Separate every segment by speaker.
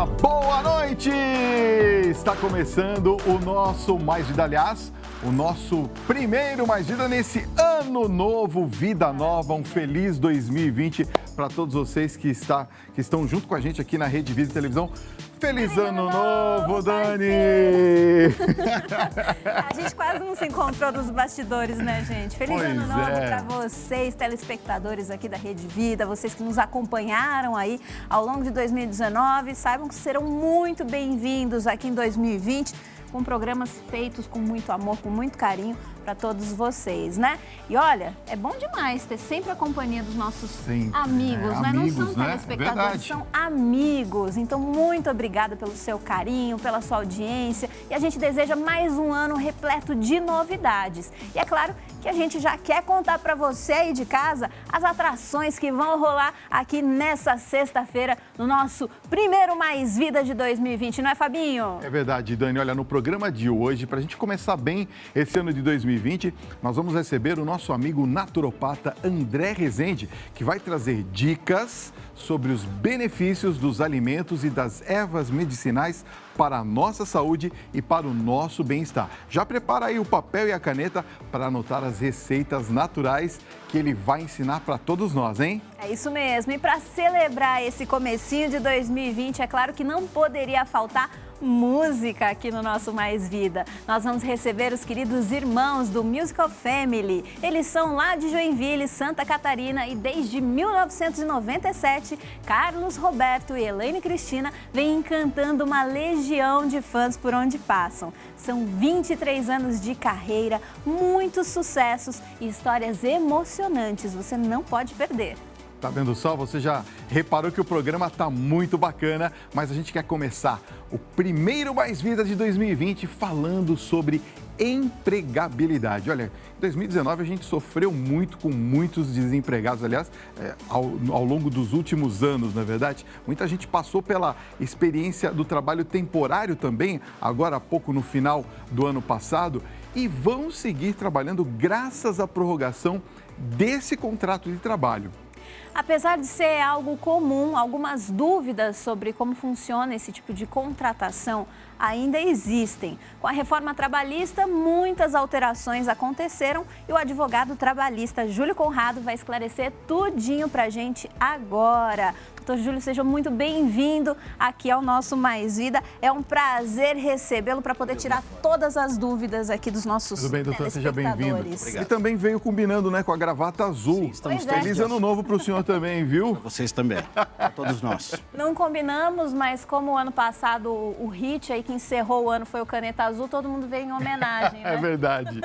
Speaker 1: boa noite! Está começando o nosso Mais Vida, aliás, o nosso primeiro Mais Vida nesse ano novo, vida nova, um feliz 2020 para todos vocês que estão junto com a gente aqui na Rede Vida Televisão. Feliz ano novo, Dani!
Speaker 2: A gente quase não se encontrou nos bastidores, né, gente? Feliz ano novo para vocês, telespectadores aqui da Rede Vida, vocês que nos acompanharam aí ao longo de 2019. Saibam que serão muito bem-vindos aqui em 2020, com programas feitos com muito amor, com muito carinho para todos vocês, né? E olha, é bom demais ter sempre a companhia dos nossos amigos, né? Não são telespectadores, são amigos. Então, muito obrigada pelo seu carinho, pela sua audiência. E a gente deseja mais um ano repleto de novidades. E é claro que a gente já quer contar para você aí de casa as atrações que vão rolar aqui nessa sexta-feira no nosso primeiro Mais Vida de 2020, não é, Fabinho?
Speaker 1: É verdade, Dani. Olha, no programa de hoje, para a gente começar bem esse ano de 2020, nós vamos receber o nosso amigo naturopata André Rezende, que vai trazer dicas sobre os benefícios dos alimentos e das ervas medicinais para a nossa saúde e para o nosso bem-estar. Já prepara aí o papel e a caneta para anotar as receitas naturais que ele vai ensinar para todos nós, hein?
Speaker 2: É isso mesmo. E para celebrar esse comecinho de 2020, é claro que não poderia faltar música aqui no nosso Mais Vida. Nós vamos receber os queridos irmãos do Musical Family. Eles são lá de Joinville, Santa Catarina, e desde 1997, Carlos Roberto e Elaine Cristina vêm encantando uma legião de fãs por onde passam. São 23 anos de carreira, muitos sucessos e histórias emocionantes. Você não pode perder.
Speaker 1: Tá vendo só? Você já reparou que o programa tá muito bacana, mas a gente quer começar o primeiro Mais Vida de 2020 falando sobre empregabilidade. Olha, em 2019 a gente sofreu muito com muitos desempregados, aliás, ao longo dos últimos anos, não é verdade? Muita gente passou pela experiência do trabalho temporário também, agora há pouco no final do ano passado, e vão seguir trabalhando graças à prorrogação desse contrato de trabalho.
Speaker 2: Apesar de ser algo comum, algumas dúvidas sobre como funciona esse tipo de contratação ainda existem. Com a reforma trabalhista, muitas alterações aconteceram e o advogado trabalhista Júlio Conrado vai esclarecer tudinho pra gente agora. Doutor Júlio, seja muito bem-vindo aqui ao nosso Mais Vida. É um prazer recebê-lo para poder tirar todas as dúvidas aqui dos nossos
Speaker 1: Tudo bem, doutor? Seja bem-vindo.
Speaker 2: Obrigado.
Speaker 1: E também veio combinando, né, com a gravata azul.
Speaker 3: Sim, estamos
Speaker 1: Feliz ano novo para o senhor também, viu?
Speaker 3: Para vocês também, para todos nós.
Speaker 2: Não combinamos, mas como o ano passado o hit aí que encerrou o ano foi o Caneta Azul, todo mundo veio em homenagem, né?
Speaker 1: É verdade.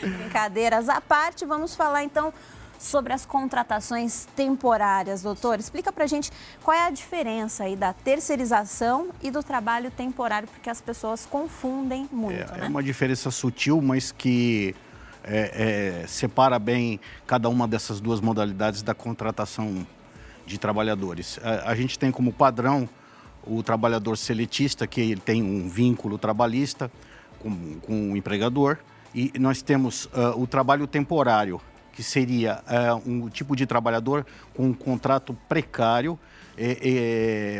Speaker 2: Brincadeiras à parte, vamos falar então sobre as contratações temporárias, doutor. Explica pra gente qual é a diferença aí da terceirização e do trabalho temporário, porque as pessoas confundem muito, né?
Speaker 3: É uma diferença sutil, mas que separa bem cada uma dessas duas modalidades da contratação de trabalhadores. A gente tem como padrão o trabalhador seletista, que ele tem um vínculo trabalhista com o empregador, e nós temos o trabalho temporário, que seria um tipo de trabalhador com um contrato precário,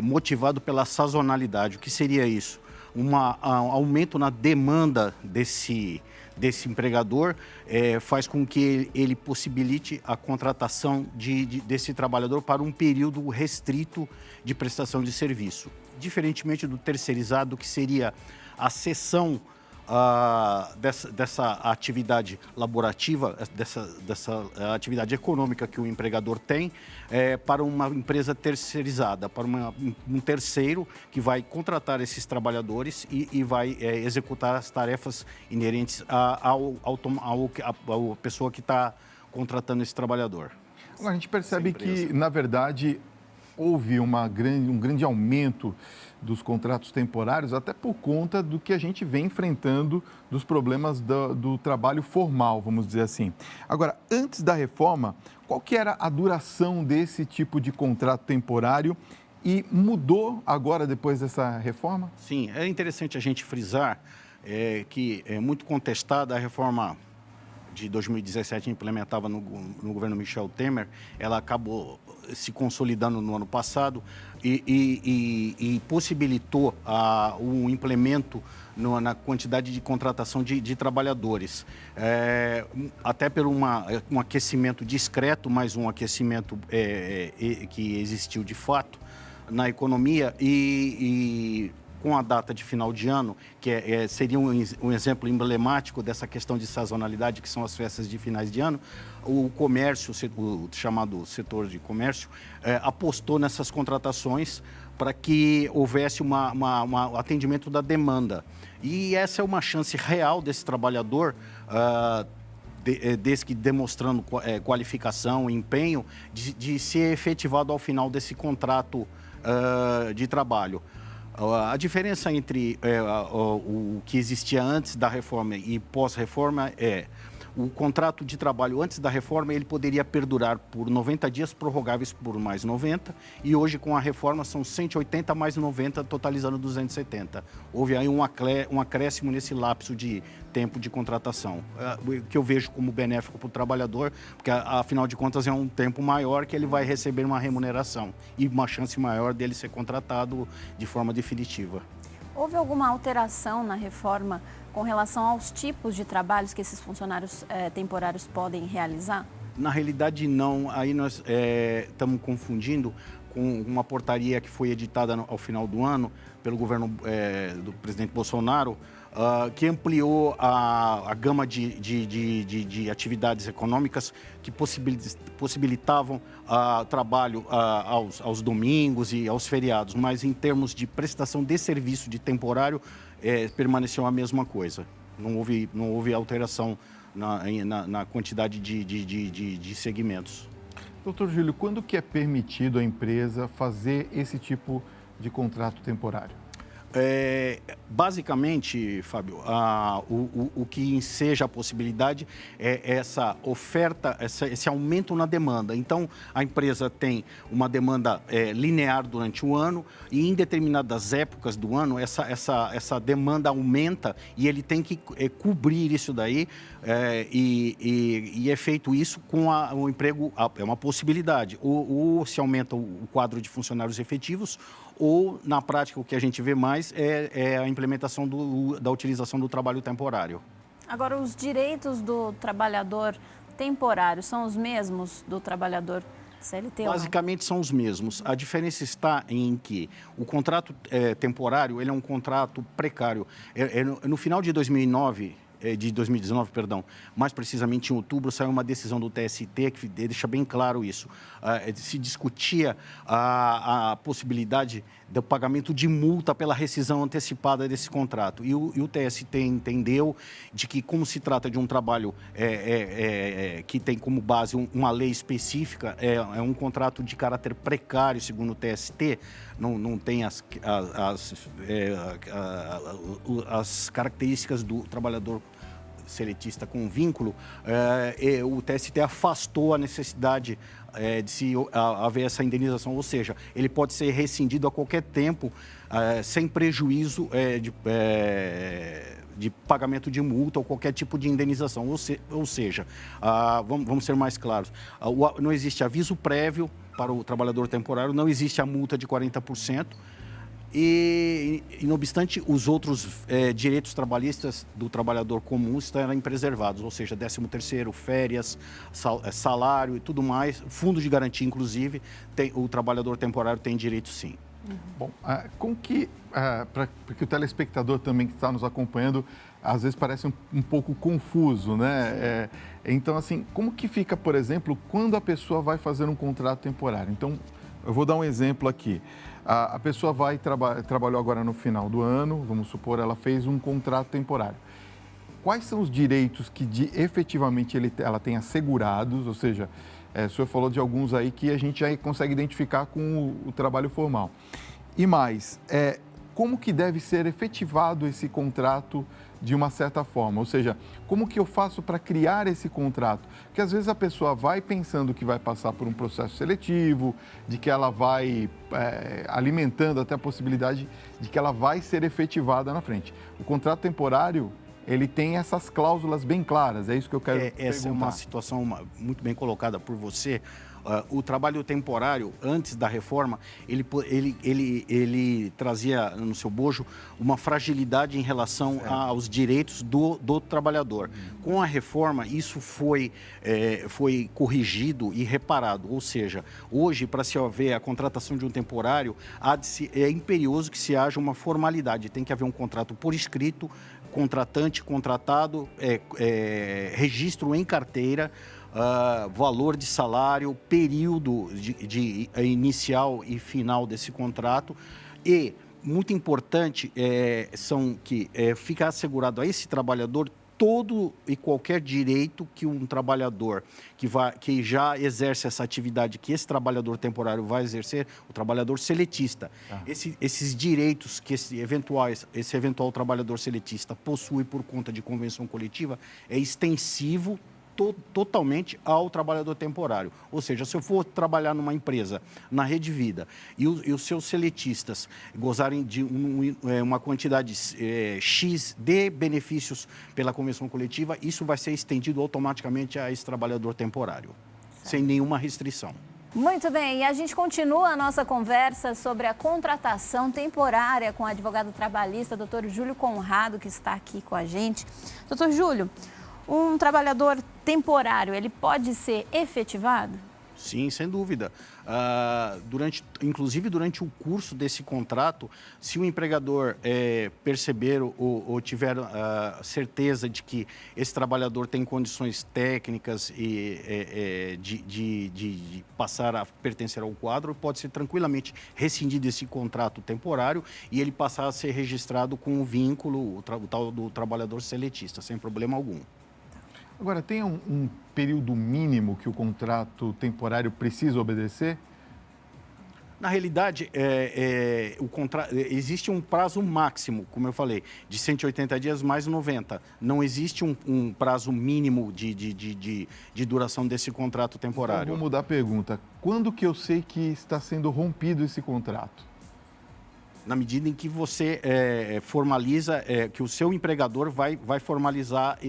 Speaker 3: motivado pela sazonalidade. O que seria isso? Um aumento na demanda desse empregador faz com que ele possibilite a contratação desse trabalhador para um período restrito de prestação de serviço. Diferentemente do terceirizado, que seria a cessão dessa atividade laborativa, dessa atividade econômica que o empregador tem, para uma empresa terceirizada, para um terceiro que vai contratar esses trabalhadores e vai executar as tarefas inerentes à pessoa que está contratando esse trabalhador.
Speaker 1: Agora, a gente percebe que, na verdade, houve um grande aumento dos contratos temporários, até por conta do que a gente vem enfrentando dos problemas do trabalho formal, vamos dizer assim. Agora, antes da reforma, qual que era a duração desse tipo de contrato temporário e mudou agora depois dessa reforma?
Speaker 3: Sim, é interessante a gente frisar que é muito contestada a reforma de 2017 implementada no governo Michel Temer. Ela acabou se consolidando no ano passado e possibilitou o implemento na quantidade de contratação de trabalhadores. Até por um aquecimento discreto, mas um aquecimento que existiu de fato na economia e com a data de final de ano, que seria um exemplo emblemático dessa questão de sazonalidade, que são as festas de finais de ano, o comércio, o chamado setor de comércio, apostou nessas contratações para que houvesse um atendimento da demanda. E essa é uma chance real desse trabalhador, desde que demonstrando qualificação, empenho, de ser efetivado ao final desse contrato de trabalho. A diferença entre o que existia antes da reforma e pós-reforma o contrato de trabalho antes da reforma ele poderia perdurar por 90 dias, prorrogáveis por mais 90, e hoje com a reforma são 180 mais 90, totalizando 270. Houve aí um acréscimo nesse lapso de tempo de contratação, que eu vejo como benéfico para o trabalhador, porque afinal de contas é um tempo maior que ele vai receber uma remuneração e uma chance maior dele ser contratado de forma definitiva.
Speaker 2: Houve alguma alteração na reforma com relação aos tipos de trabalhos que esses funcionários temporários podem realizar?
Speaker 3: Na realidade, não. Aí nós estamos confundindo com uma portaria que foi editada ao final do ano pelo governo do presidente Bolsonaro, que ampliou a gama de atividades econômicas que possibilitavam trabalho aos domingos e aos feriados, mas em termos de prestação de serviço de temporário, permaneceu a mesma coisa. Não houve alteração na quantidade de segmentos.
Speaker 1: Doutor Júlio, quando que é permitido à empresa fazer esse tipo de contrato temporário?
Speaker 3: Basicamente, Fábio, o que enseja a possibilidade é essa oferta, esse aumento na demanda. Então, a empresa tem uma demanda linear durante o ano e em determinadas épocas do ano, essa demanda aumenta e ele tem que cobrir isso daí e é feito isso com o emprego, é uma possibilidade. Ou se aumenta o quadro de funcionários efetivos, ou, na prática, o que a gente vê mais é a implementação da utilização do trabalho temporário.
Speaker 2: Agora, os direitos do trabalhador temporário são os mesmos do trabalhador CLT?
Speaker 3: Basicamente são os mesmos. A diferença está em que o contrato temporário ele é um contrato precário. No final de 2019, perdão, mais precisamente em outubro, saiu uma decisão do TST que deixa bem claro isso. Se discutia a possibilidade do pagamento de multa pela rescisão antecipada desse contrato. E o TST entendeu de que, como se trata de um trabalho que tem como base uma lei específica, é um contrato de caráter precário, segundo o TST, não tem as características do trabalhador seletista com vínculo, o TST afastou a necessidade de se haver essa indenização, ou seja, ele pode ser rescindido a qualquer tempo, sem prejuízo de pagamento de multa ou qualquer tipo de indenização. Ou seja, vamos ser mais claros, não existe aviso prévio para o trabalhador temporário, não existe a multa de 40%, e, não obstante, os outros direitos trabalhistas do trabalhador comum estarem preservados, ou seja, 13º, férias, salário e tudo mais, fundo de garantia, inclusive, o trabalhador temporário tem direito sim.
Speaker 1: Bom, como que, porque o telespectador também que está nos acompanhando, às vezes parece um pouco confuso, né? Então, assim, como que fica, por exemplo, quando a pessoa vai fazer um contrato temporário? Então, eu vou dar um exemplo aqui. A pessoa trabalhou agora no final do ano, vamos supor, ela fez um contrato temporário. Quais são os direitos que efetivamente ela tem assegurados? Ou seja, o senhor falou de alguns aí que a gente já consegue identificar com o trabalho formal. E mais, como que deve ser efetivado esse contrato de uma certa forma? Ou seja, como que eu faço para criar esse contrato? Porque às vezes a pessoa vai pensando que vai passar por um processo seletivo, de que ela vai alimentando até a possibilidade de que ela vai ser efetivada na frente. O contrato temporário, ele tem essas cláusulas bem claras. É isso que eu quero perguntar.
Speaker 3: Essa é uma situação muito bem colocada por você. O trabalho temporário, antes da reforma, ele trazia no seu bojo uma fragilidade em relação aos direitos do trabalhador. Com a reforma, isso foi corrigido e reparado. Ou seja, hoje, para se haver a contratação de um temporário, é imperioso que se haja uma formalidade. Tem que haver um contrato por escrito, contratante, contratado, registro em carteira, valor de salário, período de inicial e final desse contrato. E, muito importante, fica assegurado a esse trabalhador todo e qualquer direito que um trabalhador que já exerce essa atividade que esse trabalhador temporário vai exercer, o trabalhador seletista. Esses direitos que esse eventual trabalhador seletista possui por conta de convenção coletiva é extensivo totalmente ao trabalhador temporário. Ou seja, se eu for trabalhar numa empresa, na Rede Vida, e os seus seletistas gozarem de uma quantidade X de benefícios pela convenção coletiva, isso vai ser estendido automaticamente a esse trabalhador temporário, sem nenhuma restrição.
Speaker 2: Muito bem, e a gente continua a nossa conversa sobre a contratação temporária com o advogado trabalhista, doutor Júlio Conrado, que está aqui com a gente. Doutor Júlio, um trabalhador temporário, ele pode ser efetivado?
Speaker 3: Sim, sem dúvida. Inclusive, durante o curso desse contrato, se o empregador perceber ou tiver certeza de que esse trabalhador tem condições técnicas de passar a pertencer ao quadro, pode ser tranquilamente rescindido esse contrato temporário e ele passar a ser registrado com o vínculo, o tal do trabalhador seletista, sem problema algum.
Speaker 1: Agora, tem um período mínimo que o contrato temporário precisa obedecer?
Speaker 3: Na realidade, existe um prazo máximo, como eu falei, de 180 dias mais 90. Não existe um prazo mínimo de duração desse contrato temporário.
Speaker 1: Então, vou mudar a pergunta. Quando que eu sei que está sendo rompido esse contrato?
Speaker 3: Na medida em que você formaliza, que o seu empregador vai formalizar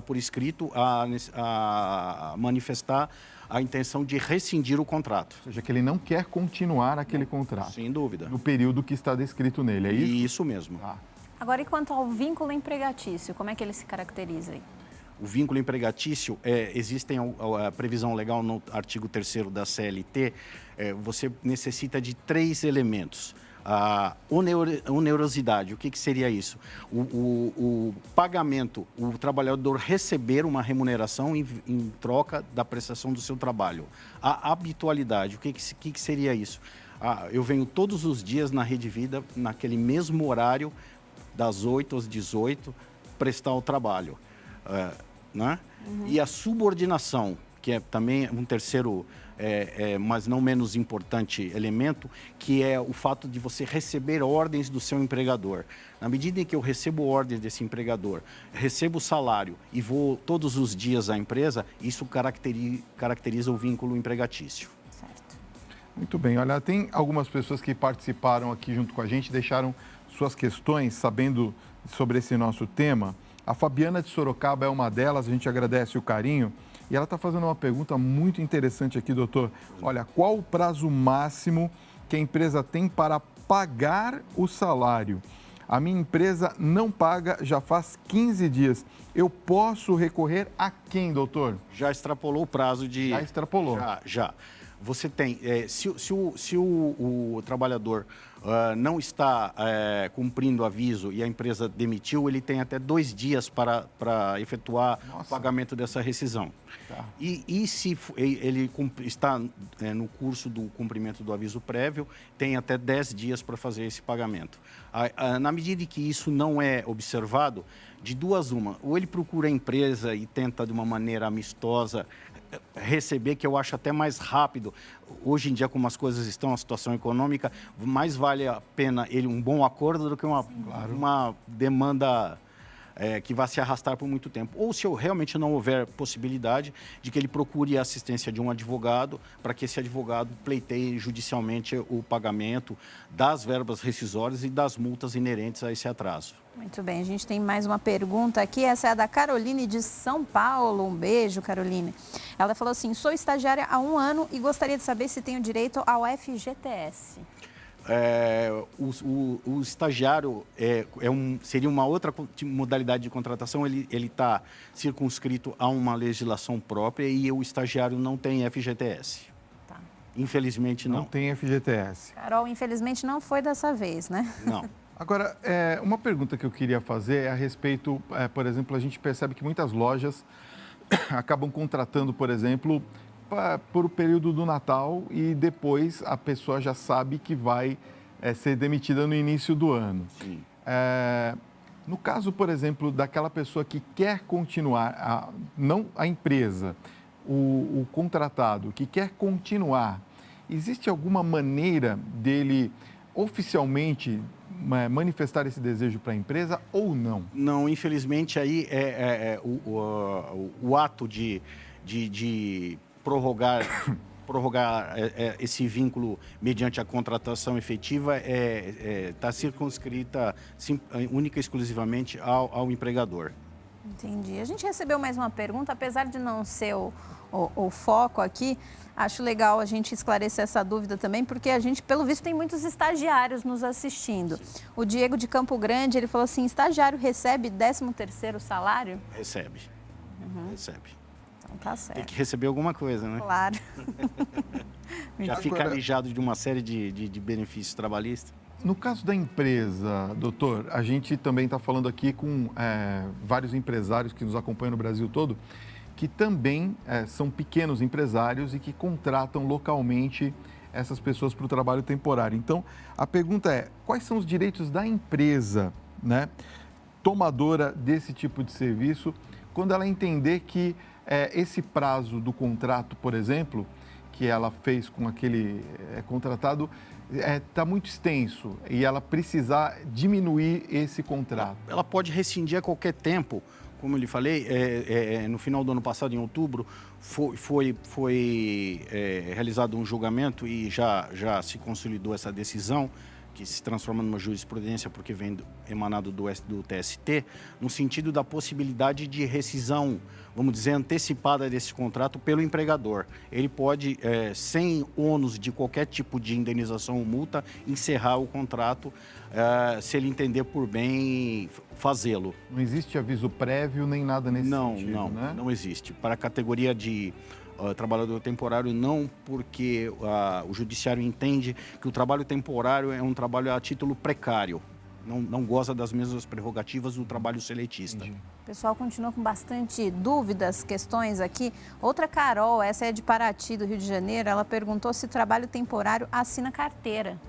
Speaker 3: por escrito, a manifestar a intenção de rescindir o contrato.
Speaker 1: Ou seja, que ele não quer continuar aquele contrato.
Speaker 3: Sem dúvida.
Speaker 1: No período que está descrito nele, é isso?
Speaker 3: Isso mesmo.
Speaker 2: Agora, e quanto ao vínculo empregatício, como é que ele se caracteriza aí?
Speaker 3: O vínculo empregatício, existe a previsão legal no artigo 3º da CLT, você necessita de 3 elementos. A onerosidade, o que seria isso? O pagamento, o trabalhador receber uma remuneração em troca da prestação do seu trabalho. A habitualidade, o que seria isso? Eu venho todos os dias na Rede Vida, naquele mesmo horário, das 8 às 18, prestar o trabalho. Né? E a subordinação, que é também um terceiro, mas não menos importante elemento, que é o fato de você receber ordens do seu empregador. Na medida em que eu recebo ordens desse empregador, recebo o salário e vou todos os dias à empresa, isso caracteriza o vínculo empregatício.
Speaker 2: Certo.
Speaker 1: Muito bem. Olha, tem algumas pessoas que participaram aqui junto com a gente, deixaram suas questões sabendo sobre esse nosso tema. A Fabiana de Sorocaba é uma delas, a gente agradece o carinho. E ela está fazendo uma pergunta muito interessante aqui, doutor. Olha, qual o prazo máximo que a empresa tem para pagar o salário? A minha empresa não paga já faz 15 dias. Eu posso recorrer a quem, doutor?
Speaker 3: Já extrapolou o prazo de...
Speaker 1: Já extrapolou.
Speaker 3: Já. Você tem... Se o trabalhador não está cumprindo o aviso e a empresa demitiu, ele tem até 2 dias para efetuar o pagamento dessa rescisão. Tá. E se ele está no curso do cumprimento do aviso prévio, tem até 10 dias para fazer esse pagamento. Na medida em que isso não é observado, de duas uma, ou ele procura a empresa e tenta de uma maneira amistosa receber, que eu acho até mais rápido. Hoje em dia, como as coisas estão, a situação econômica, mais vale a pena um bom acordo do que uma demanda que vai se arrastar por muito tempo. Ou se realmente não houver possibilidade de que ele procure a assistência de um advogado para que esse advogado pleiteie judicialmente o pagamento das verbas rescisórias e das multas inerentes a esse atraso.
Speaker 2: Muito bem, a gente tem mais uma pergunta aqui, essa é a da Caroline de São Paulo. Um beijo, Caroline. Ela falou assim, sou estagiária há 1 ano e gostaria de saber se tenho direito ao FGTS.
Speaker 3: O estagiário seria uma outra modalidade de contratação, ele está circunscrito a uma legislação própria e o estagiário não tem FGTS.
Speaker 2: Tá.
Speaker 3: Infelizmente não.
Speaker 1: Não tem FGTS.
Speaker 2: Carol, infelizmente não foi dessa vez, né?
Speaker 3: Não.
Speaker 1: Agora, uma pergunta que eu queria fazer é a respeito, por exemplo, a gente percebe que muitas lojas acabam contratando, por exemplo, por o período do Natal e depois a pessoa já sabe que vai ser demitida no início do ano.
Speaker 3: Sim.
Speaker 1: No caso, por exemplo, daquela pessoa que quer continuar, não a empresa, o contratado, que quer continuar, existe alguma maneira dele oficialmente manifestar esse desejo para a empresa ou não?
Speaker 3: Não, infelizmente aí o ato de prorrogar esse vínculo mediante a contratação efetiva está circunscrita única e exclusivamente ao empregador.
Speaker 2: Entendi. A gente recebeu mais uma pergunta, apesar de não ser o foco aqui, acho legal a gente esclarecer essa dúvida também, porque a gente, pelo visto, tem muitos estagiários nos assistindo. O Diego de Campo Grande, ele falou assim, estagiário recebe 13º salário?
Speaker 3: Recebe. Recebe.
Speaker 2: Então tá certo.
Speaker 3: Tem que receber alguma coisa, né?
Speaker 2: Claro.
Speaker 3: Já fica alijado de uma série de benefícios trabalhistas.
Speaker 1: No caso da empresa, doutor, a gente também está falando aqui com vários empresários que nos acompanham no Brasil todo, que também são pequenos empresários e que contratam localmente essas pessoas para o trabalho temporário. Então, a pergunta é, quais são os direitos da empresa, né, tomadora desse tipo de serviço, quando ela entender que esse prazo do contrato, por exemplo, que ela fez com aquele contratado, está muito extenso e ela precisar diminuir esse contrato?
Speaker 3: Ela pode rescindir a qualquer tempo. Como eu lhe falei, no final do ano passado, em outubro, foi realizado um julgamento e já se consolidou essa decisão, que se transforma numa jurisprudência porque vem emanado do TST, no sentido da possibilidade de rescisão, vamos dizer, antecipada desse contrato pelo empregador. Ele pode, sem ônus de qualquer tipo de indenização ou multa, encerrar o contrato, se ele entender por bem fazê-lo.
Speaker 1: Não existe aviso prévio nem nada nesse sentido, né?
Speaker 3: Não existe. Para a categoria de trabalhador temporário, não, porque o judiciário entende que o trabalho temporário é um trabalho a título precário. Não goza das mesmas prerrogativas do trabalho seletista.
Speaker 2: O pessoal continua com bastante dúvidas, questões aqui. Outra Carol, essa é de Paraty, do Rio de Janeiro, ela perguntou se trabalho temporário assina carteira.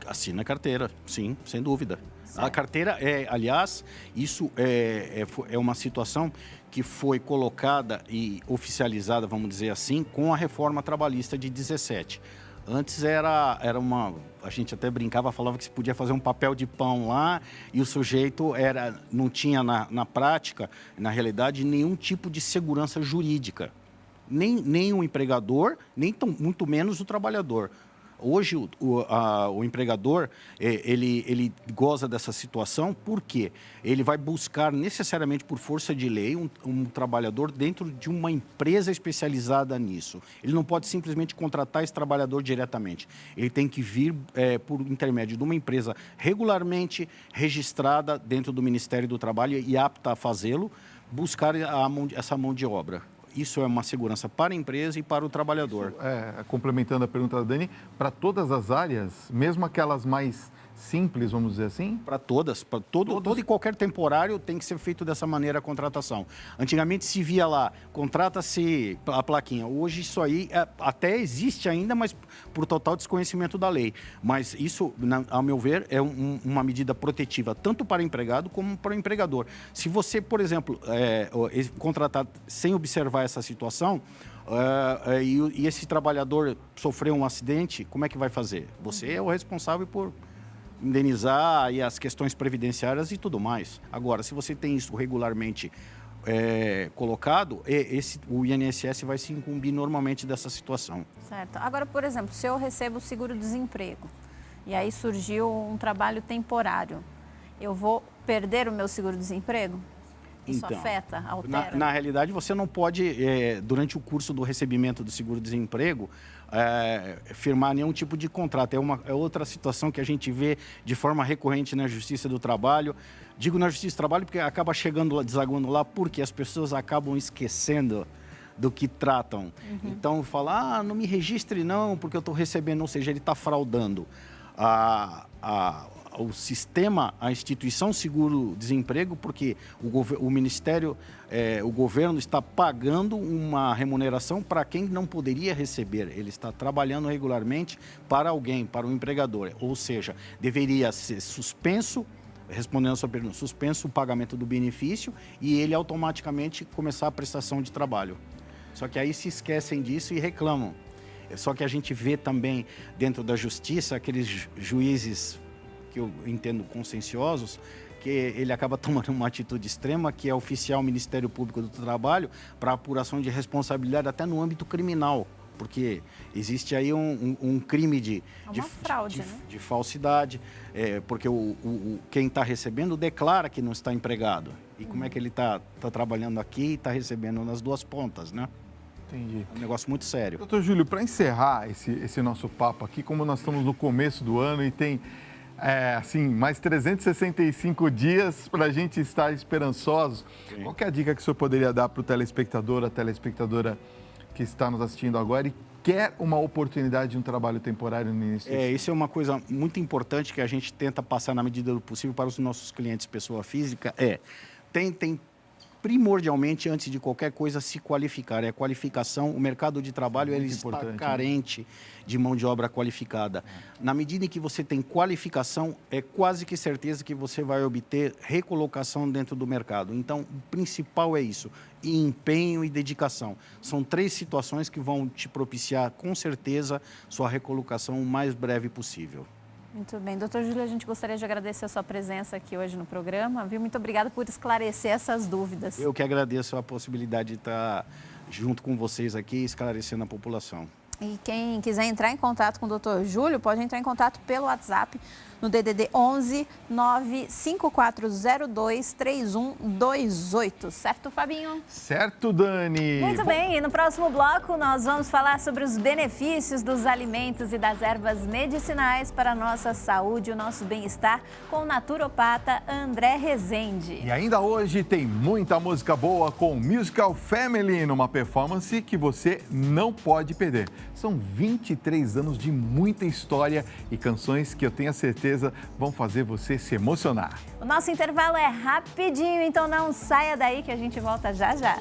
Speaker 3: Assina carteira, sim, sem dúvida. Certo. A carteira, aliás, isso é uma situação que foi colocada e oficializada, vamos dizer assim, com a reforma trabalhista de 17. Antes era a gente até brincava, falava que se podia fazer um papel de pão lá e o sujeito não tinha na prática, na realidade, nenhum tipo de segurança jurídica. Nem o empregador, muito menos o trabalhador. Hoje, o empregador, ele goza dessa situação porque ele vai buscar necessariamente, por força de lei, um trabalhador dentro de uma empresa especializada nisso. Ele não pode simplesmente contratar esse trabalhador diretamente. Ele tem que vir por intermédio de uma empresa regularmente registrada dentro do Ministério do Trabalho e apta a fazê-lo, buscar essa mão de obra. Isso é uma segurança para a empresa e para o trabalhador.
Speaker 1: Isso, complementando a pergunta da Dani, para todas as áreas, mesmo aquelas mais simples, vamos dizer assim?
Speaker 3: Para todas. Para todo e qualquer temporário tem que ser feito dessa maneira a contratação. Antigamente se via lá, contrata-se a plaquinha. Hoje isso aí até existe ainda, mas por total desconhecimento da lei. Mas isso, ao meu ver, é uma medida protetiva tanto para o empregado como para o empregador. Se você, por exemplo, contratar sem observar essa situação, e esse trabalhador sofreu um acidente, como é que vai fazer? Você é o responsável por indenizar e as questões previdenciárias e tudo mais. Agora, se você tem isso regularmente colocado, o INSS vai se incumbir normalmente dessa situação.
Speaker 2: Certo. Agora, por exemplo, se eu recebo o seguro-desemprego e aí surgiu um trabalho temporário, eu vou perder o meu seguro-desemprego? Isso
Speaker 3: Então,
Speaker 2: afeta, altera?
Speaker 3: Na realidade, você não pode, durante o curso do recebimento do seguro-desemprego, firmar nenhum tipo de contrato. É outra situação que a gente vê de forma recorrente na Justiça do Trabalho. Digo na Justiça do Trabalho porque acaba chegando lá, desaguando lá, porque as pessoas acabam esquecendo do que tratam. Então, fala, não me registre não, porque eu estou recebendo, ou seja, ele está fraudando. O sistema, a instituição seguro-desemprego, porque o Ministério, o governo está pagando uma remuneração para quem não poderia receber. Ele está trabalhando regularmente para alguém, para o empregador. Ou seja, deveria ser suspenso, respondendo a sua pergunta, suspenso o pagamento do benefício e ele automaticamente começar a prestação de trabalho. Só que aí se esquecem disso e reclamam. Só que a gente vê também dentro da justiça aqueles juízes que eu entendo conscienciosos, que ele acaba tomando uma atitude extrema, que é oficiar o Ministério Público do Trabalho para apuração de responsabilidade até no âmbito criminal, porque existe aí um crime de
Speaker 2: fraude, né?
Speaker 3: De falsidade, porque quem está recebendo declara que não está empregado. E como é que ele está trabalhando aqui e está recebendo nas duas pontas, né?
Speaker 1: Entendi.
Speaker 3: É um negócio muito sério.
Speaker 1: Doutor Júlio, para encerrar esse nosso papo aqui, como nós estamos no começo do ano e tem assim, mais 365 dias para a gente estar esperançosos. Sim. Qual que é a dica que o senhor poderia dar para o telespectador, a telespectadora que está nos assistindo agora e quer uma oportunidade de um trabalho temporário no início?
Speaker 3: Isso é uma coisa muito importante que a gente tenta passar na medida do possível para os nossos clientes pessoa física, tentem primordialmente, antes de qualquer coisa, se qualificar. A qualificação, o mercado de trabalho, ele está carente de mão de obra qualificada. Na medida em que você tem qualificação, é quase que certeza que você vai obter recolocação dentro do mercado. Então, o principal é isso, empenho e dedicação. São 3 situações que vão te propiciar, com certeza, sua recolocação o mais breve possível.
Speaker 2: Muito bem. Doutor Júlio, a gente gostaria de agradecer a sua presença aqui hoje no programa, viu? Muito obrigada por esclarecer essas dúvidas.
Speaker 3: Eu que agradeço a possibilidade de estar junto com vocês aqui, esclarecendo a população.
Speaker 2: E quem quiser entrar em contato com o Dr. Júlio, pode entrar em contato pelo WhatsApp no DDD 11 95402 3128. Certo, Fabinho?
Speaker 1: Certo, Dani.
Speaker 2: Muito bem. E no próximo bloco nós vamos falar sobre os benefícios dos alimentos e das ervas medicinais para a nossa saúde e o nosso bem-estar com o naturopata André Rezende.
Speaker 1: E ainda hoje tem muita música boa com o Musical Family, numa performance que você não pode perder. São 23 anos de muita história e canções que eu tenho a certeza vão fazer você se emocionar.
Speaker 2: O nosso intervalo é rapidinho, então não saia daí que a gente volta já já.